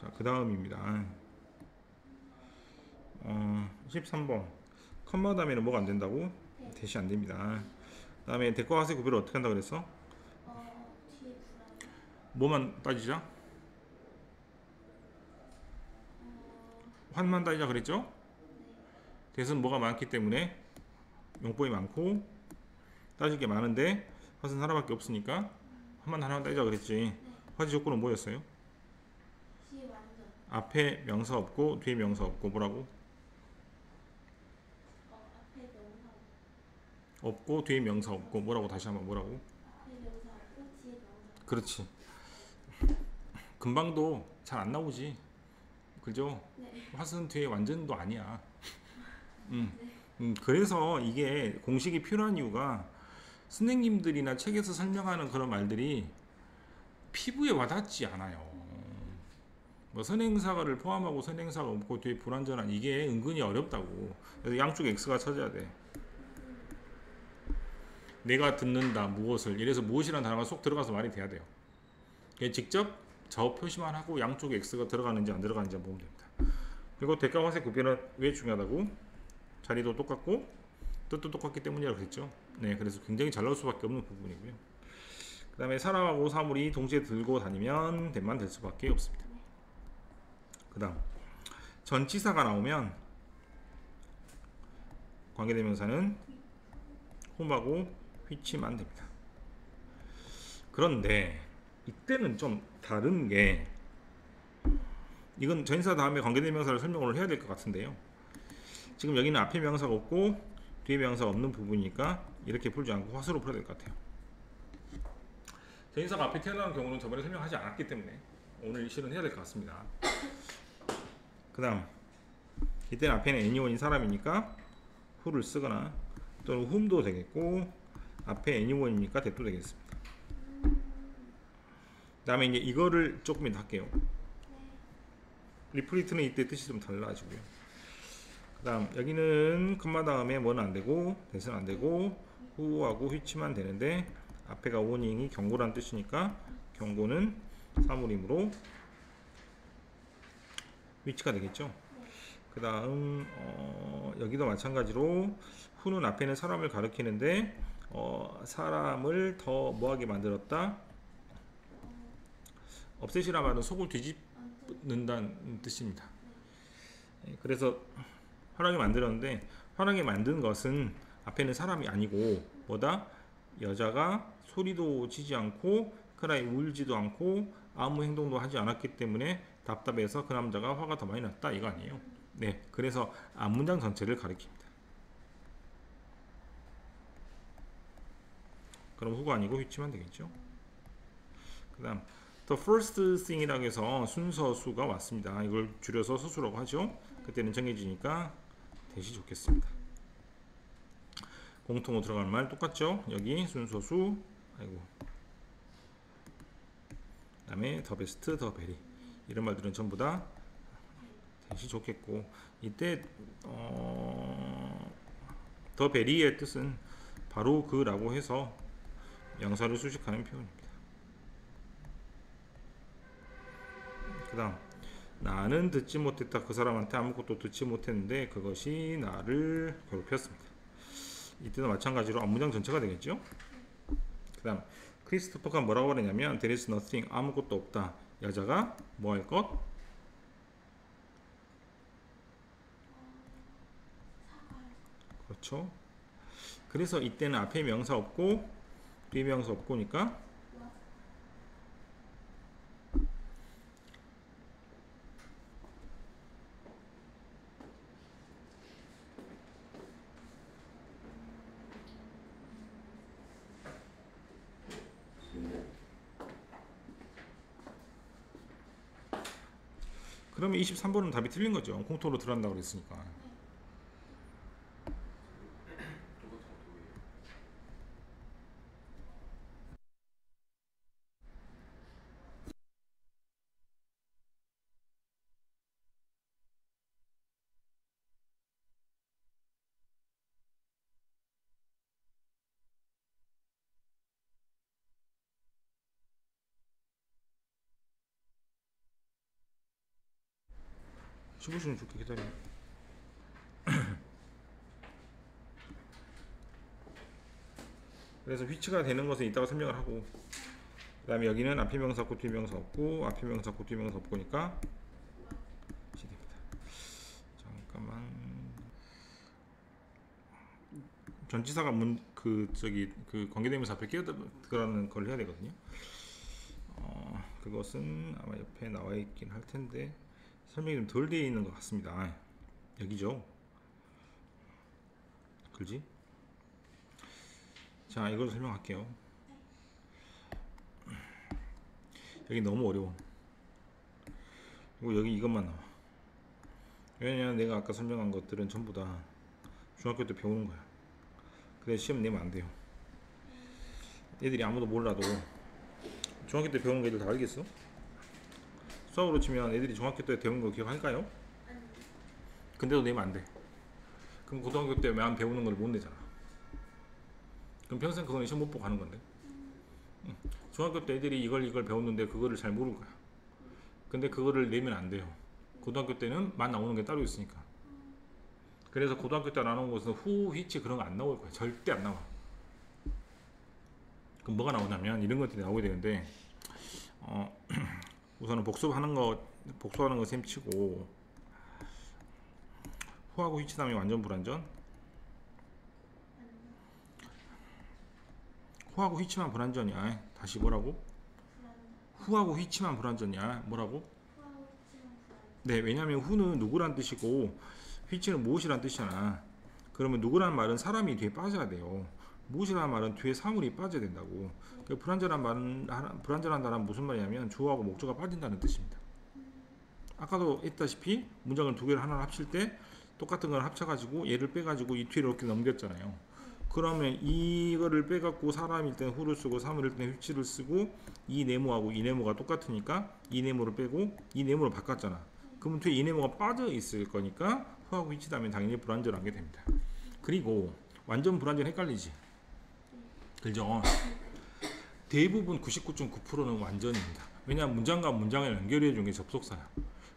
자, 그 다음입니다. 13번. 컴마 다음에는 뭐가 안 된다고? 네. 대시 안 됩니다. 그 다음에 대과 화세 구별을 어떻게 한다 그랬어? 뒤에 불안. 뭐만 따지자? 어, 환만 따지자 그랬죠? 네. 대는 뭐가 많기 때문에 용법이 많고 따질 게 많은데 화는 하나밖에 없으니까 환만 하나만 따지자 그랬지. 네. 화지 조건은 뭐였어요? 뒤에 완전. 앞에 명사 없고 뒤에 명사 없고 뭐라고? 앞에 명사. 없고 뒤에 명사 없고 뭐라고 다시 한번 뭐라고? 앞에 명사 없고 뒤에 명사. 그렇지. 금방도 잘 안 나오지. 그죠? 네. 화는 뒤에 완전도 아니야. 네. 그래서 이게 공식이 필요한 이유가 선생님들이나 책에서 설명하는 그런 말들이 피부에 와닿지 않아요. 뭐 선행사를 포함하고 선행사가 없고 뒤에 불완전한 이게 은근히 어렵다고. 그래서 양쪽 X가 찾아야 돼. 내가 듣는다 무엇을 이래서 무엇이라는 단어가 쏙 들어가서 말이 돼야 돼요. 직접 저 표시만 하고 양쪽에 X가 들어가는지 안 들어가는지 보면 됩니다. 그리고 대가 화세 구별은 왜 중요하다고? 자리도 똑같고 뜻도 똑같기 때문이라고 했죠. 네, 그래서 굉장히 잘 나올 수밖에 없는 부분이고요. 그 다음에 사람하고 사물이 동시에 들고 다니면 대만 될 수밖에 없습니다. 그 다음 전치사가 나오면 관계대명사는 홈하고 which만 됩니다. 그런데 이때는 좀 다른 게 이건 전치사 다음에 관계대명사를 설명을 해야 될 것 같은데요. 지금 여기는 앞에 명사가 없고 뒤에 명사가 없는 부분이니까 이렇게 풀지 않고 화수로 풀어야 될 것 같아요. 전치사가 앞에 태어나는 경우는 저번에 설명하지 않았기 때문에 오늘 실은 해야 될 것 같습니다. 그 다음 이때는 앞에는 anyone인 사람이니까 who를 쓰거나 또는 whom도 되겠고 앞에 anyone이니까 that도 되겠습니다. 그 다음에 이제 이거를 조금 이따 할게요. 리프리트는 이때 뜻이 좀 달라지고요. 그 다음 여기는 컴마 다음에 뭐는 안되고 that은 안되고 who하고 which만 되는데 앞에가 warning이 경고란 뜻이니까 경고는 사물이므로 which가 되겠죠. 그 다음 여기도 마찬가지로 who는 앞에는 사람을 가리키는데 사람을 더 뭐하게 만들었다? 없애시라 말은 속을 뒤집는다는 뜻입니다. 그래서 화나게 만들었는데 화나게 만든 것은 앞에는 사람이 아니고 뭐다? 여자가 소리도 지지 않고 크라이 울지도 않고 아무 행동도 하지 않았기 때문에 답답해서 그 남자가 화가 더 많이 났다 이거 아니에요. 네, 그래서 앞문장 전체를 가리킵니다. 그럼 후가 아니고 which만 되겠죠. 그 다음 the first thing이라고 해서 순서 수가 왔습니다. 이걸 줄여서 서수라고 하죠. 그때는 정해지니까 대시 좋겠습니다. 공통으로 들어가는 말 똑같죠. 여기 순서수 아이고 그 다음에 더 베스트 더 베리 이런 말들은 전부 다 대시 좋겠고 이때 더 베리의 뜻은 바로 그라고 해서 명사를 수식하는 표현입니다. 그 다음 나는 듣지 못했다. 그 사람한테 아무것도 듣지 못했는데 그것이 나를 괴롭혔습니다. 이때도 마찬가지로 앞문장 전체가 되겠죠. 그 다음 크리스토퍼가 뭐라고 그러냐면 there is nothing 아무것도 없다. 여자가 뭐 할 것? 그렇죠. 그래서 이때는 앞에 명사 없고 뒤에 명사 없고니까 그러면 23번은 답이 틀린 거죠. 공토로 들어간다고 그랬으니까. 15초는 줄게 기다려. 그래서 위치가 되는 것은 이따가 설명을 하고, 그 다음에 여기는 앞에 명사 없고 뒤에 명사 없고 앞에 명사 없고 뒤에 명사 없고니까 시됩니다. 잠깐만. 전치사가 그 관계대명사 앞에 끼어들어가는 걸 해야 되거든요. 그것은 아마 옆에 나와 있긴 할 텐데 설명이 좀 덜 되어 있는 것 같습니다. 여기죠. 그지? 자, 이걸 설명할게요. 여기 너무 어려워. 그리고 여기 이것만 나와. 왜냐면 내가 아까 설명한 것들은 전부 다 중학교 때 배우는 거야. 그래서 시험 내면 안 돼요. 애들이 아무도 몰라도 중학교 때 배우는 거 애들 다 알겠어? 수학으로 치면 애들이 중학교 때 배운 거 기억할까요? 근데도 내면 안 돼. 그럼 고등학교 때만 배우는 걸 못 내잖아. 그럼 평생 그거는 시험 못 보고 가는 건데. 중학교 때 애들이 이걸 배웠는데 그거를 잘 모를 거야. 근데 그거를 내면 안 돼요. 고등학교 때는 만 나오는 게 따로 있으니까. 그래서 고등학교 때 나오는 것은 후, 휘치 그런 거 안 나올 거야. 절대 안 나와. 그럼 뭐가 나오냐면 이런 것들이 나오게 되는데, 우선은 복습하는 거 셈 치고, 후하고 휘치 다음에 완전 불완전. 후하고 휘치만 불완전이야. 다시 뭐라고? 후하고 휘치만 불완전이야. 뭐라고? 네, 왜냐면 후는 누구란 뜻이고 휘치는 무엇이란 뜻이잖아. 그러면 누구란 말은 사람이 뒤에 빠져야 돼요. 무엇이라는 말은 뒤에 사물이 빠져야 된다고. 불완전한다는 무슨 말이냐면 주어하고 목적어가 빠진다는 뜻입니다. 아까도 했다시피 문장을 두 개를 하나 합칠 때 똑같은 걸 합쳐가지고 얘를 빼가지고 이 뒤로 이렇게 넘겼잖아요. 그러면 이거를 빼갖고 사람일 때는 후를 쓰고 사물일 때는 휘치를 쓰고 이 네모하고 이 네모가 똑같으니까 이 네모를 빼고 이 네모를 바꿨잖아. 그러면 뒤에 이 네모가 빠져 있을 거니까 후하고 휘치 다음에 당연히 불완전하게 됩니다. 그리고 완전 불완전 헷갈리지? 그죠? 대부분 99.9%는 완전입니다. 왜냐하면 문장과 문장을 연결해 주는 게 접속사야.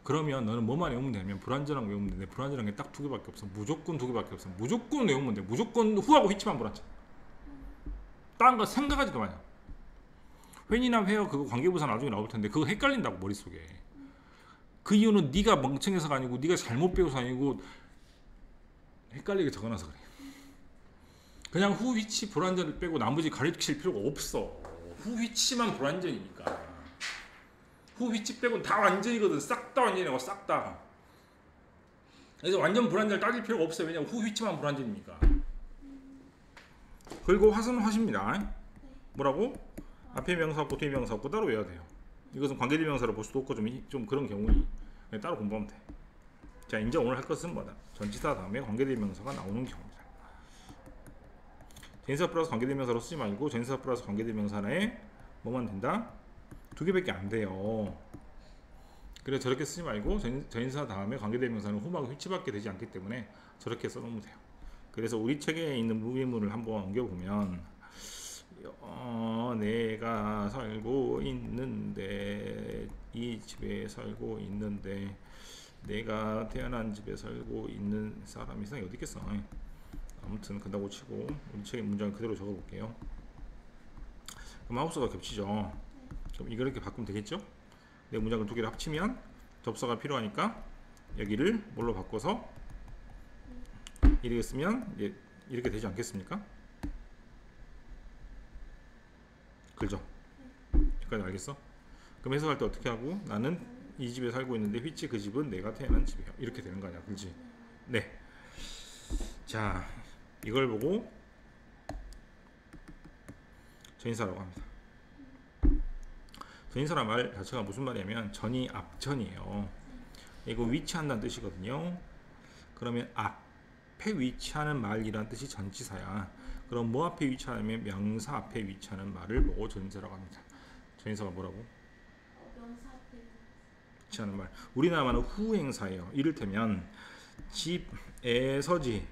그러면 너는 뭐만 외우면 되냐면 불완전한 거 외우면 되는데 불완전한 게 딱 두 개밖에 없어. 무조건 두 개밖에 없어. 무조건 외우면 돼. 무조건 후하고 휘치만 불완전. 다른 거 생각하지도 마요. 웬이나 회어 그거 관계부사 나중에 나올 텐데 그거 헷갈린다고 머릿속에. 그 이유는 네가 멍청해서가 아니고 네가 잘못 배워서 아니고 헷갈리게 적어놔서 그래. 그냥 후 휘치 불완전을 빼고 나머지 가르칠 필요가 없어. 후 휘치만 불완전이니까. 후 휘치 빼고 다 완전이거든. 싹 다 완전이라고 싹 다. 그래서 완전 불완전을 따질 필요가 없어요. 왜냐면 후 휘치만 불완전이니까. 그리고 화는 화십니다. 뭐라고? 앞에 명사 없고 뒤에 명사 없고 따로 외워야 돼요. 이것은 관계대명사로 볼 수도 없고 좀 그런 경우니 따로 공부하면 돼. 자, 이제 오늘 할 것은 뭐다? 전치사 다음에 관계대명사가 나오는 경우입니다. 전치사 플러스 관계대명사로 쓰지 말고 전치사 플러스 관계대명사에 뭐만 된다? 두 개밖에 안 돼요. 그래서 저렇게 쓰지 말고 전치사 다음에 관계대명사는 후하고 휘치밖에 되지 않기 때문에 저렇게 써놓으면 돼요. 그래서 우리 책에 있는 무기문을 한번 옮겨보면 내가 살고 있는데 이 집에 살고 있는데 내가 태어난 집에 살고 있는 사람 이상이 어디 있겠어. 아무튼 그다고 치고 우리 책의 문장을 그대로 적어볼게요. 그럼 하우스가 겹치죠. 그럼 이걸 이렇게 바꾸면 되겠죠? 내 문장을 두 개를 합치면 접사가 필요하니까 여기를 뭘로 바꿔서 이렇게 쓰면 이제 이렇게 되지 않겠습니까? 그죠? 여기까지 알겠어? 그럼 해석할 때 어떻게 하고? 나는 이 집에 살고 있는데 휘치 그 집은 내가 태어난 집이야. 이렇게 되는 거 아니야, 그렇지? 네. 자, 이걸 보고 전인사라고 합니다. 전인사란 말 자체가 무슨 말이냐면 전이 앞전이에요. 이거 위치한다는 뜻이거든요. 그러면 앞에 위치하는 말이란 뜻이 전치사야. 그럼 뭐 앞에 위치하냐면 명사 앞에 위치하는 말을 보고 전인사라고 합니다. 전인사가 뭐라고? 명사 앞에 위치하는 말. 우리나라 말은 후행사예요. 이를테면 집에서지.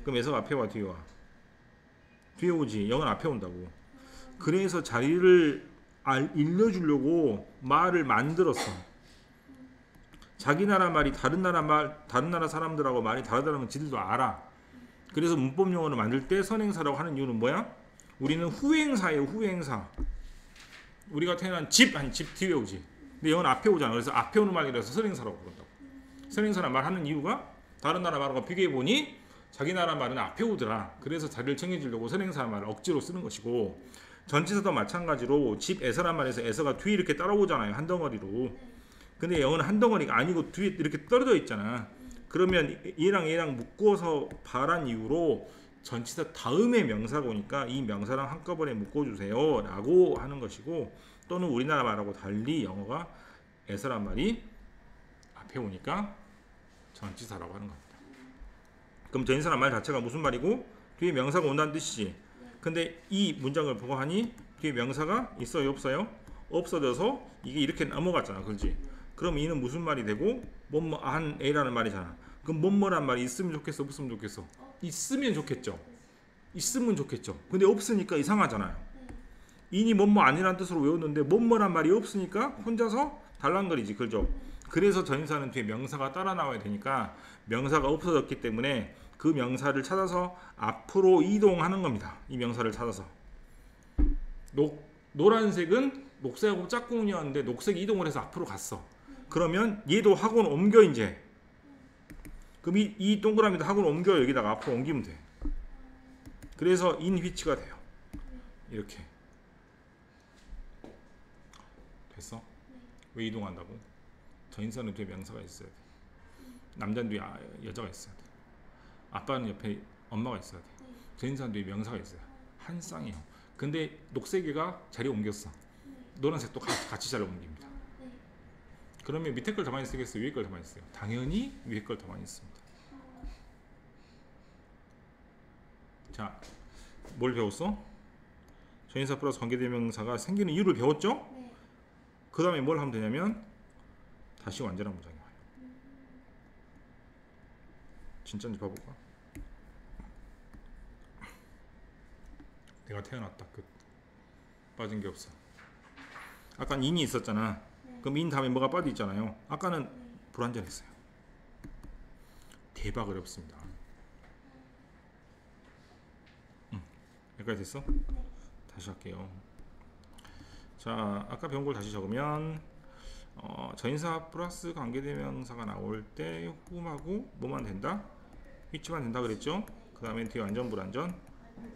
그럼 에서가 앞에 와 뒤에 와? 뒤에 오지. 영은 앞에 온다고. 그래서 자리를 일러주려고 말을 만들었어. 자기 나라 말이 다른 나라 사람들하고 말이 다르다는 건 지들도 알아. 그래서 문법 용어를 만들 때 선행사라고 하는 이유는 뭐야? 우리는 후행사예요. 후행사. 우리가 태어난 집 뒤에 오지. 근데 영어는 앞에 오잖아. 그래서 앞에 오는 말이라서 선행사라고 부른다고. 선행사란 말 하는 이유가 다른 나라 말하고 비교해 보니 자기 나라 말은 앞에 오더라. 그래서 자리를 챙겨주려고 선행사 말을 억지로 쓰는 것이고, 전치사도 마찬가지로 집에서란 말에서 에서가 뒤에 이렇게 따라오잖아요. 한 덩어리로. 근데 영어는 한 덩어리가 아니고 뒤에 이렇게 떨어져 있잖아. 그러면 얘랑 묶어서 발한 이유로 전치사 다음에 명사가 오니까 이 명사랑 한꺼번에 묶어주세요 라고 하는 것이고, 또는 우리나라 말하고 달리 영어가 에서란 말이 앞에 오니까 전치사라고 하는 겁니다. 그럼 전치사란 말 자체가 무슨 말이고 뒤에 명사가 온다는 뜻이지. 근데 이 문장을 보고 하니 뒤에 명사가 있어요 없어요? 없어져서 이게 이렇게 넘어갔잖아. 그렇지? 그럼 이는 무슨 말이 되고 뭐뭐 한 A라는 말이잖아. 그럼 뭐뭐란 말이 있으면 좋겠어 없으면 좋겠어? 있으면 좋겠죠. 있으면 좋겠죠. 근데 없으니까 이상하잖아요. 인이 뭐뭐 아니라는 뜻으로 외웠는데 뭐뭐란 말이 없으니까 혼자서 달랑거리지. 그죠? 그래서 전치사는 뒤에 명사가 따라 나와야 되니까 명사가 없어졌기 때문에 그 명사를 찾아서 앞으로 이동하는 겁니다. 이 명사를 찾아서. 노란색은 녹색하고 짝꿍이었는데 녹색이 이동을 해서 앞으로 갔어. 그러면 얘도 학원 옮겨 이제. 그럼 이 동그라미도 학원 옮겨 여기다가 앞으로 옮기면 돼. 그래서 in which가 돼요. 이렇게. 됐어? 왜 이동한다고? 전인사는 뒤에 명사가 있어야 돼. 남자는 뒤에 여자가 있어야 돼. 아빠는 옆에 엄마가 있어야 돼. 전인사는 뒤에 명사가 있어요. 한 쌍이에요. 근데 녹색이가 자리 옮겼어. 노란색도 같이 자리 옮깁니다. 그러면 밑에 걸 더 많이 쓰겠어요? 위에 걸 더 많이 써요? 당연히 위에 걸 더 많이 씁니다. 자, 뭘 배웠어? 전인사 플러스 관계대명사가 생기는 이유를 배웠죠? 그 다음에 뭘 하면 되냐면 다시 완전한 문장이 와요. 진짜인지 봐볼까? 내가 태어났다. 끝. 빠진 게 없어. 아까 인이 있었잖아. 그럼 인 다음에 뭐가 빠져 있잖아요. 아까는 불완전했어요. 대박 어렵습니다. 여기까지 됐어? 다시 할게요. 자, 아까 배운 걸 다시 적으면 전인사 플러스 관계대명사가 나올 때 whom하고 뭐만 된다? which만 된다 그랬죠? 그 다음에 뒤에 완전 불완전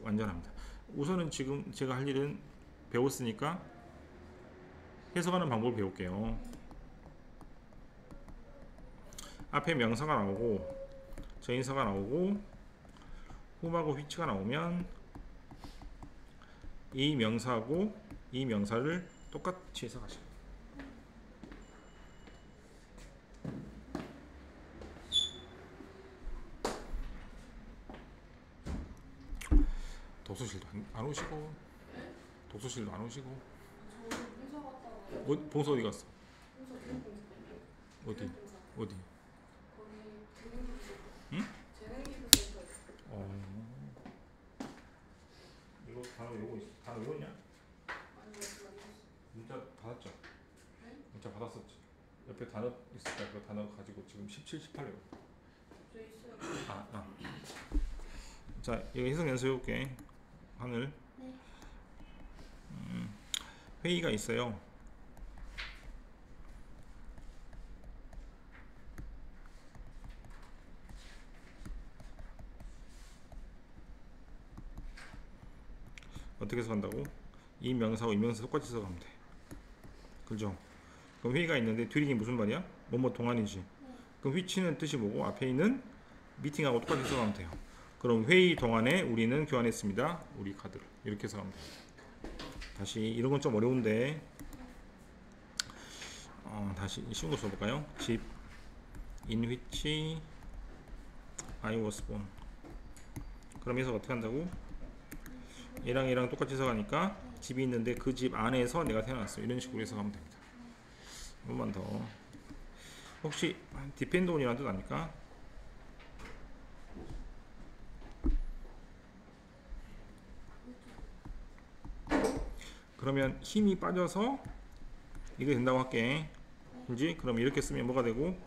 완전합니다. 우선은 지금 제가 할 일은 배웠으니까 해석하는 방법을 배울게요. 앞에 명사가 나오고 전인사가 나오고 whom하고 which가 나오면 이 명사하고 이 명사를 똑같이 해석하시고, 독서실도 안 오시고, 독서실도 안 오시고. 봉서 어디 갔어? 어디? 응? 이거 단어 외웠냐? 문자 받았죠? 문자 받았었지. 옆에 단어 있을까? 그 단어 가지고 지금 17, 18 외워. 자, 이거 해석 연습해볼게. 하늘. 회의가 있어요. 어떻게 해석한다고? 이 명사하고 이 명사 똑같이 해석하면 돼. 그죠? 그럼 회의가 있는데 뒤리기 무슨 말이야? 뭐뭐 동안이지. 그럼 which는 뜻이 뭐고 앞에 있는 미팅하고 똑같이 해석하면 돼요. 그럼 회의 동안에 우리는 교환했습니다. 우리 카드를. 이렇게 해석하면 돼요. 다시 이런 건 좀 어려운데 다시 쉬운 거 써볼까요? 집 in which I was born. 그럼 해석 어떻게 한다고? 얘랑 똑같이 해석하니까 집이 있는데 그 집 안에서 내가 태어났어. 이런 식으로 해석하면 됩니다. 한 번만 더. 혹시 depend on이라는 뜻 아닙니까? 그러면 힘이 빠져서 이게 된다고 할게. 그지? 그럼 이렇게 쓰면 뭐가 되고?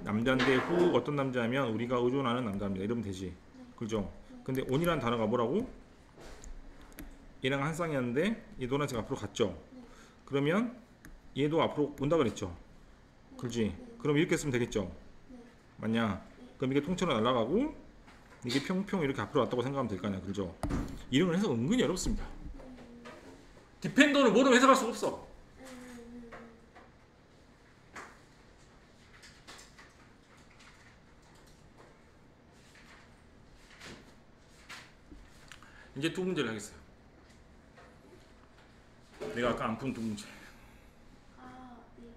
남자인데 who 어떤 남자면 우리가 의존하는 남자입니다. 이러면 되지. 그죠? 근데 on이라는 단어가 뭐라고? 얘랑 한 쌍이었는데 얘 노란색 앞으로 갔죠. 그러면 얘도 앞으로 온다 그랬죠. 그렇지? 그럼 이렇게 쓰면 되겠죠. 맞냐? 그럼 이게 통째로 날아가고 이게 평평 이렇게 앞으로 왔다고 생각하면 될 거 아니야. 그죠? 이런 걸 해석 은근히 어렵습니다. 디펜더를 모르면 해석할 수가 없어. 이제 두 문제를 하겠어요. 내가 아까 안 푼 두 문제. 아, 네.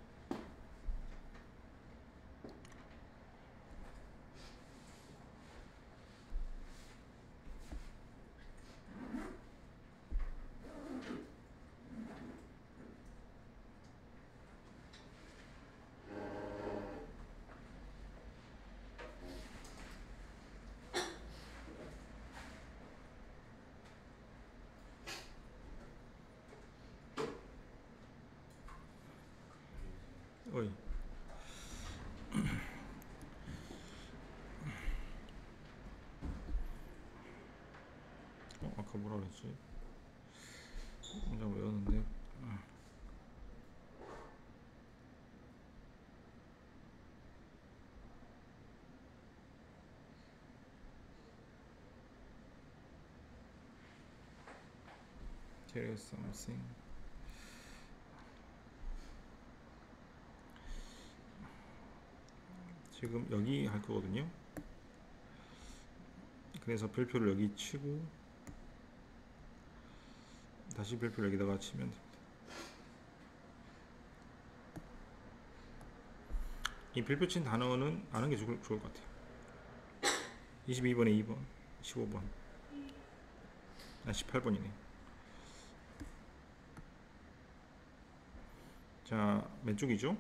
어이. 아까 뭐라 그랬지? 문장 외웠는데. There is something. 지금 여기 할 거거든요. 그래서 별표를 여기 치고 다시 별표를 여기다가 치면 됩니다. 이 별표 친 단어는 아는 게 좋을 것 같아요. 22번에 2번, 15번, 18번이네. 자, 왼쪽이죠?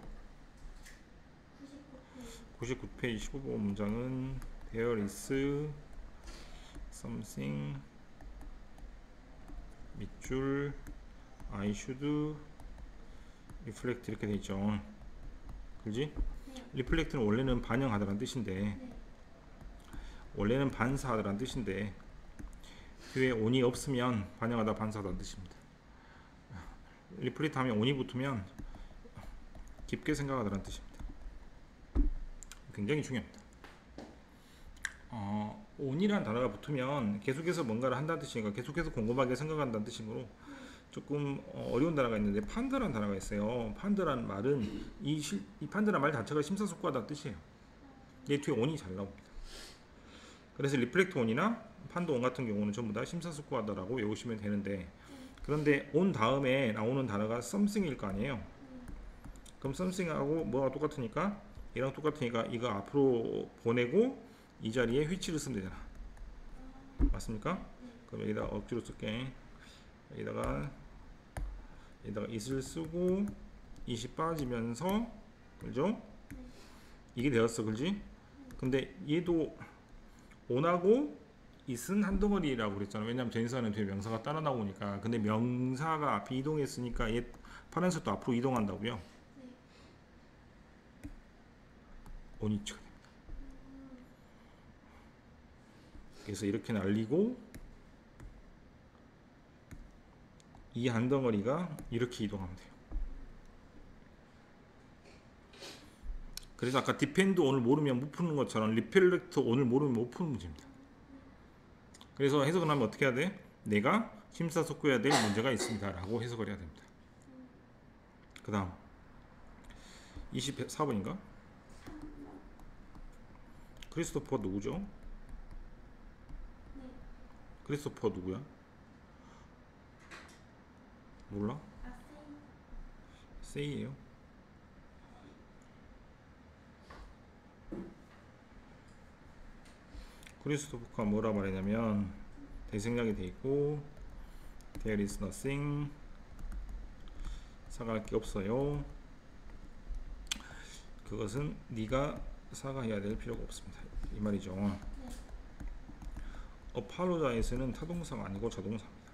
99페이지 15번 문장은 There is something 밑줄 I should reflect 이렇게 돼 있죠. 그지? reflect는 원래는 반영하다라는 뜻인데 원래는 반사하다라는 뜻인데 뒤에 on이 없으면 반영하다 반사하다는 뜻입니다. reflect 하면 on이 붙으면 깊게 생각하다라는 뜻입니다. 굉장히 중요합니다. on이라는 단어가 붙으면 계속해서 뭔가를 한다는 뜻이니까 계속해서 곰곰하게 생각한다는 뜻이므로 조금 어려운 단어가 있는데 판드라는 단어가 있어요. 판드라는 말은 이 판드라는 말 자체가 심사숙고하다는 뜻이에요. 얘 뒤에 on이 잘 나옵니다. 그래서 리플렉트 on이나 판드 on 같은 경우는 전부 다 심사숙고하다라고 외우시면 되는데 그런데 on 다음에 나오는 단어가 something일 거 아니에요. 그럼 something하고 뭐가 똑같으니까 얘랑 똑같으니까 이거 앞으로 보내고 이 자리에 which를 쓰면 되잖아. 맞습니까? 그럼 여기다 억지로 쓸게. 여기다가 it을 쓰고 it이 빠지면서 그죠? 이게 되었어. 그지? 근데 얘도 on하고 it은 한 덩어리라고 그랬잖아. 왜냐면 전치사는 뒤에 명사가 따라 나오니까. 근데 명사가 앞에 이동했으니까 얘 파란색도 앞으로 이동한다고요. on이 치가 됩니다. 그래서 이렇게 날리고 이 한 덩어리가 이렇게 이동하면 돼요. 그래서 아까 디펜드 on을 모르면 못 푸는 것처럼 리플렉트 on을 모르면 못 푸는 문제입니다. 그래서 해석을 하면 어떻게 해야 돼? 내가 심사숙고해야 될 문제가 있습니다 라고 해석을 해야 됩니다. 그 다음 24번인가? 크리스토퍼 누구죠? 크리스토퍼 누구야? 몰라? 세이예요. 크리스토퍼가 뭐라 말했냐면 대생략이 돼 있고 there is nothing 사과할 게 없어요. 그것은 네가 사과해야 될 필요가 없습니다. 이 말이죠. apologize는 타동사가 아니고 자동사입니다.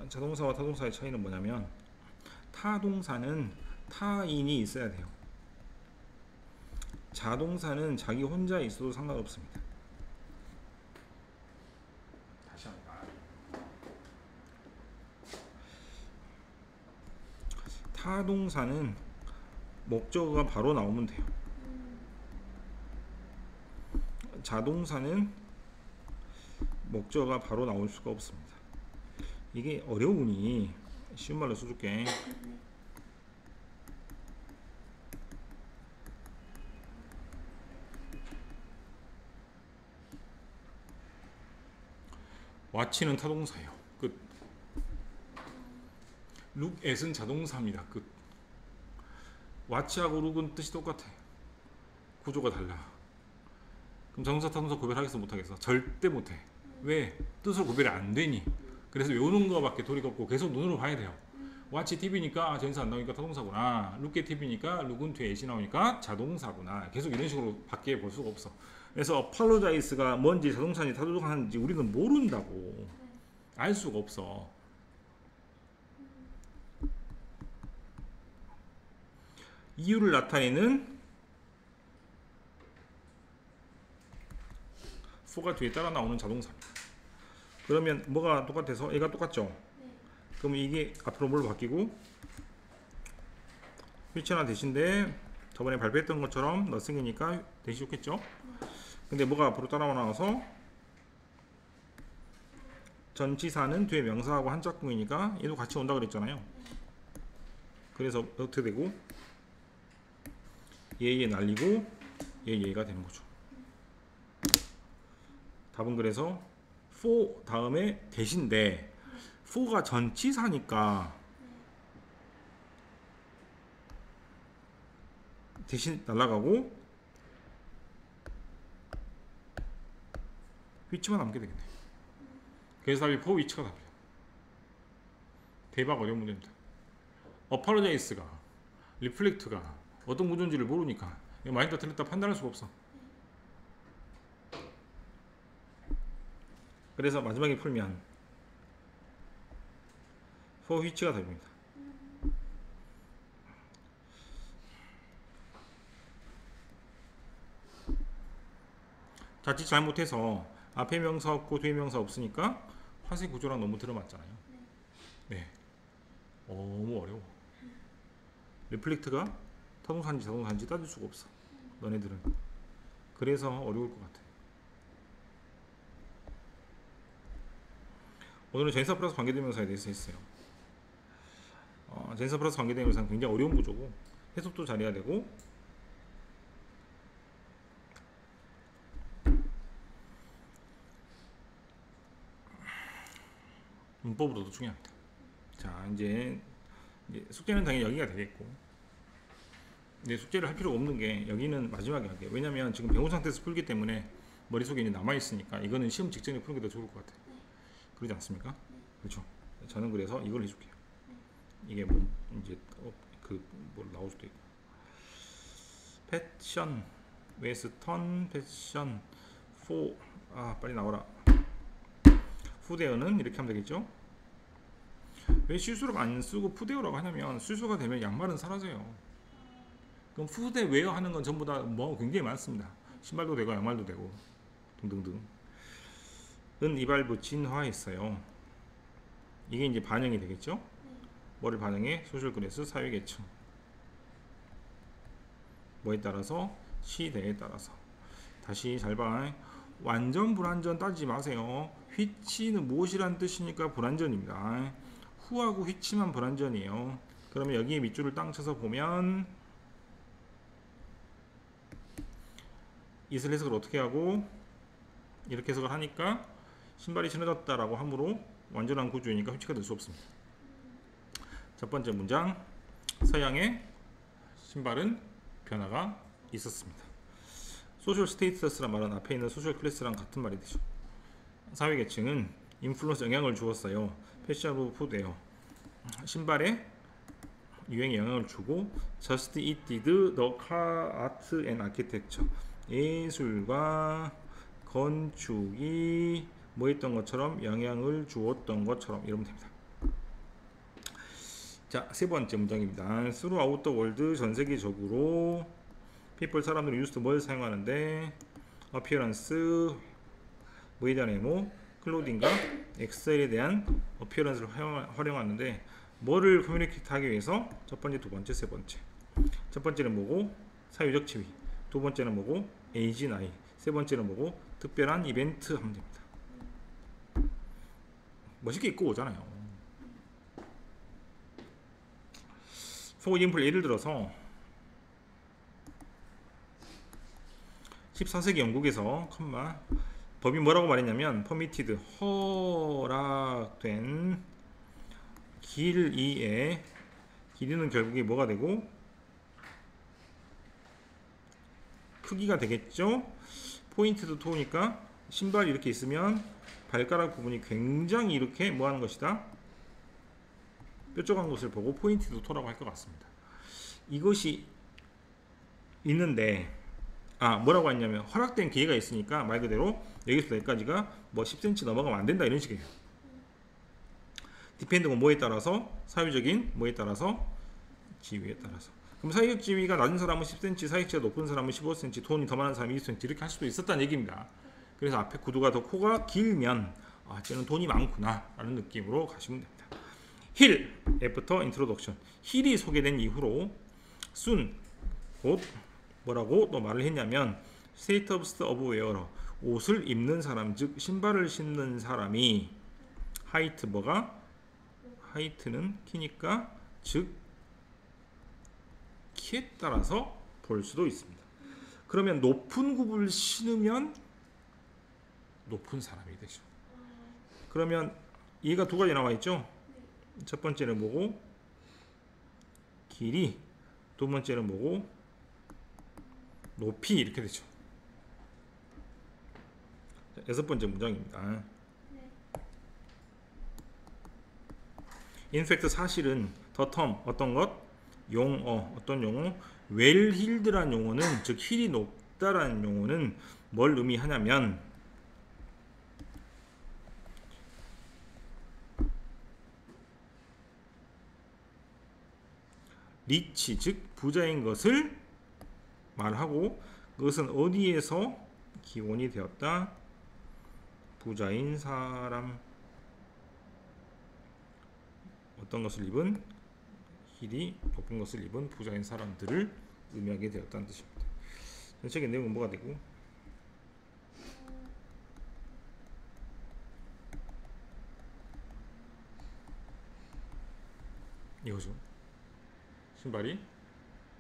자동사와 타동사의 차이는 뭐냐면 타동사는 타인이 있어야 돼요. 자동사는 자기 혼자 있어도 상관없습니다. 다시 합니다. 타동사는 목적어가 바로 나오면 돼요. 자동사는 목적어가 바로 나올 수가 없습니다. 이게 어려우니 쉬운 말로 써줄게. 왓치는 타동사예요. 끝. look at은 자동사입니다. 끝. 왓치하고 look은 뜻이 똑같아. 구조가 달라. 그럼 자동사 타동사 구별하겠어 못하겠어? 절대 못해. 왜? 뜻으로 구별이 안 되니. 그래서 외우는 거밖에 도리가 없고 계속 눈으로 봐야 돼요. 왓치 TV니까 전사 안 나오니까 타동사구나. look at TV니까 look은 뒤에 at이 나오니까 자동사구나. 계속 이런 식으로 밖에 볼 수가 없어. 그래서 apologize가 뭔지 자동사인지 타동사인지 우리는 모른다고. 알 수가 없어. 이유를 나타내는 for가 뒤에 따라 나오는 자동사입니다. 그러면 뭐가 똑같아서 얘가 똑같죠? 그럼 이게 앞으로 뭘로 바뀌고 which나 대신데 저번에 발표했던 것처럼 nothing이니까 대시 좋겠죠? 근데 뭐가 앞으로 따라 나와서 전치사는 뒤에 명사하고 한짝꿍이니까 얘도 같이 온다 그랬잖아요. 그래서 어떻게 되고 얘 날리고 얘가 되는 거죠. 답은 그래서 for 다음에 대신데 for가 전치사니까 대신 날아가고 which만 남게 되겠네. 그래서 답이 for which가 답이에요. 대박 어려운 문제입니다. apologize가 reflect가 어떤 구조인지를 모르니까 맞다 틀렸다 판단할 수가 없어. 그래서 마지막에 풀면 for which가 답입니다. 자칫 잘못해서 앞에 명사 없고 뒤에 명사 없으니까 화세 구조랑 너무 들어맞잖아요. 네, 너무 어려워. 리플렉트가 타동사인지 자동사인지 따질 수가 없어. 너네들은. 그래서 어려울 것 같아. 오늘은 전치사 플러스 관계대명사에 대해서 했어요. 전치사 플러스 관계대명사는 굉장히 어려운 구조고 해석도 잘해야 되고 문법으로도 중요합니다. 자, 이제 숙제는 당연히 여기가 되겠고 근데 숙제를 할 필요가 없는 게 여기는 마지막에 할게요. 왜냐면 지금 배운 상태에서 풀기 때문에 머릿속에 이제 남아있으니까 이거는 시험 직전에 푸는 게 더 좋을 것 같아요. 그러지 않습니까? 그렇죠. 저는 그래서 이걸 해줄게요. 이게 뭐 이제 뭐 나올 수도 있고 패션, 웨스턴, 패션, 포 빨리 나와라. 푸데어는 이렇게 하면 되겠죠? 왜 실수로 안 쓰고 푸데어라고 하냐면 실수가 되면 양말은 사라져요. 그럼 푸데 웨어 하는 건 전부 다 뭐 굉장히 많습니다. 신발도 되고 양말도 되고 등등등. 은 이발 붙인 화했어요. 이게 이제 반영이 되겠죠? 뭐를 반영해? 소셜 클래스 사회 계층. 뭐에 따라서? 시대에 따라서. 다시 잘 봐. 완전 불완전 따지지 마세요. which는 무엇이란 뜻이니까 불완전입니다. who하고 which만 불완전이에요. 그러면 여기에 밑줄을 땅 쳐서 보면 이슬 해석을 어떻게 하고 이렇게 해석을 하니까 신발이 신어졌다라고 함으로 완전한 구조이니까 which가 될 수 없습니다. 첫 번째 문장 서양의 신발은 변화가 있었습니다. 소셜 스테이터스란 말은 앞에 있는 소셜 클래스랑 같은 말이 되죠. 사회계층은 인플루언스 영향을 주었어요. 패션 오브 푸드예요. 신발에 유행에 영향을 주고 Just it did the car, art and architecture 예술과 건축이 뭐 했던 것처럼 영향을 주었던 것처럼 이러면 됩니다. 자, 세 번째 문장입니다. Throughout the world 전 세계적으로 people 사람들은 used 뭘 사용하는데 appearance 뭐에 대한 외모, 클로딩과 엑셀에 대한 appearance를 활용하는데 뭐를 커뮤니케이트 하기 위해서 첫 번째, 두 번째, 세 번째. 첫 번째는 뭐고? 사회적 지위. 두 번째는 뭐고? 에이지 나이. 세 번째는 뭐고? 특별한 이벤트 하면 됩니다. 멋있게 입고 오잖아요. for example 예를 들어서 14세기 영국에서 법이 뭐라고 말했냐면 permitted 허락된 길이에 길이는 결국에 뭐가 되고 크기가 되겠죠. 포인트도 토니까 신발이 이렇게 있으면 발가락 부분이 굉장히 이렇게 뭐 하는 것이다 뾰족한 것을 보고 포인트도 토라고 할 것 같습니다. 이것이 있는데 뭐라고 했냐면 허락된 기회가 있으니까 말 그대로 여기서 여기까지가 뭐 10cm 넘어가면 안 된다 이런 식이에요. 디펜드가 뭐에 따라서 사회적인 뭐에 따라서 지위에 따라서. 그럼 사회적 지위가 낮은 사람은 10cm, 사회적지위가 높은 사람은 15cm, 돈이 더 많은 사람이 20cm 이렇게 할 수도 있었다는 얘기입니다. 그래서 앞에 구두가 더 코가 길면 쟤는 돈이 많구나 라는 느낌으로 가시면 됩니다. 힐, 애프터 인트로덕션. 힐이 소개된 이후로 soon, 곧 뭐라고 또 말을 했냐면 status of wearer, 옷을 입는 사람, 즉 신발을 신는 사람이 height 뭐가? height는 키니까 즉 키에 따라서 볼 수도 있습니다. 그러면 높은 굽을 신으면 높은 사람이 되죠. 그러면 얘가 두 가지 나와 있죠. 첫 번째는 뭐고? 길이. 두 번째는 뭐고? 높이. 이렇게 되죠. 여섯 번째 문장입니다. In fact 사실은 the term 어떤 것? 용어. 어떤 용어? well heeled란 용어는 즉 힐이 높다라는 용어는 뭘 의미하냐면 리치 즉 부자인 것을 말하고 그것은 어디에서 기원이 되었다? 부자인 사람 어떤 것을 입은 힐이 높은 것을 입은 부자인 사람들을 의미하게 되었다는 뜻입니다. 전체적인 내용은 뭐가 되고 이거죠. 신발이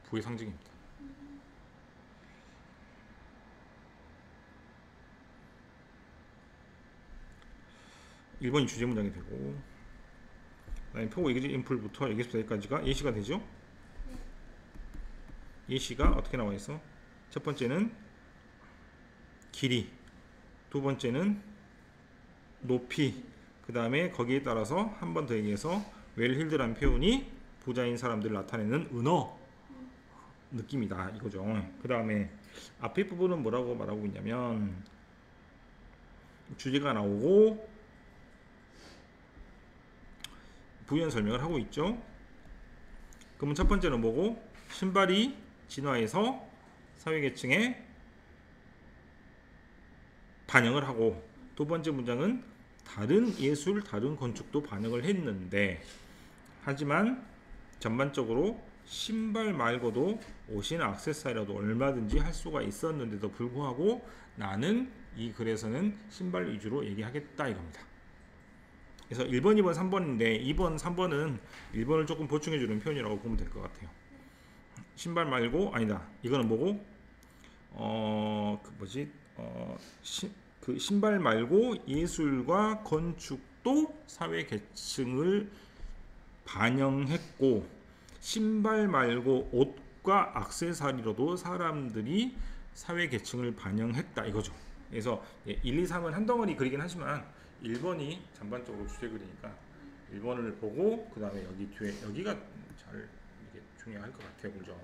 부의 상징입니다. 일본이 주제 문장이 되고 그다음에 포고 인풀부터 여기서부터 여기까지가 예시가 되죠. 예시가 어떻게 나와 있어? 첫 번째는 길이, 두 번째는 높이, 그 다음에 거기에 따라서 한 번 더 얘기해서 웰힐드라는 표현이 부자인 사람들을 나타내는 은어 느낌이다 이거죠. 그 다음에 앞에 부분은 뭐라고 말하고 있냐면 주제가 나오고 부연 설명을 하고 있죠. 그러면 첫 번째는 뭐고? 신발이 진화해서 사회계층에 반영을 하고 두 번째 문장은 다른 예술, 다른 건축도 반영을 했는데 하지만 전반적으로 신발 말고도 옷이나 액세서리라도 얼마든지 할 수가 있었는데도 불구하고 나는 이 글에서는 신발 위주로 얘기하겠다 이겁니다. 그래서 1번, 2번, 3번인데 2번, 3번은 1번을 조금 보충해주는 표현이라고 보면 될 것 같아요. 신발 말고 아니다. 이거는 뭐고? 그 신발 말고 예술과 건축도 사회 계층을 반영했고 신발 말고 옷과 액세서리로도 사람들이 사회 계층을 반영했다 이거죠. 그래서 1, 2, 3은 한 덩어리 그리긴 하지만 1번이 전반적으로 주제 그리니까 1번을 보고 그 다음에 여기 뒤에 여기가 잘 이게 중요할 것 같아요. 그죠?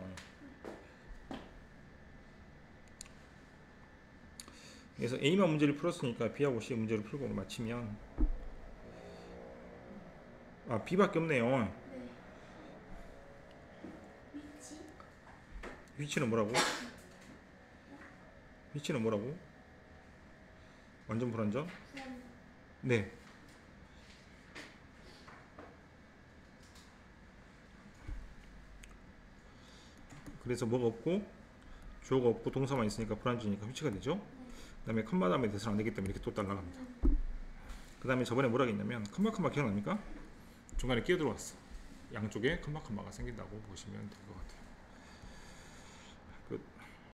그래서 A만 문제를 풀었으니까 B하고 C 문제를 풀고 마치면 B밖에 없네요. 네. 위치? 위치는 뭐라고? 위치는 뭐라고? 완전 불안전? 불안. 네. 그래서 뭐가 없고 주어가 없고 동사만 있으니까 불안전이니까 위치가 되죠. 그 다음에 컴마 다음에 대해서는 안 되기 때문에 이렇게 또 날라갑니다. 그 다음에 저번에 뭐라 했냐면 컴마 기억납니까? 중간에 끼어 들어왔어. 양쪽에 컴마가 생긴다고 보시면 될 것 같아요.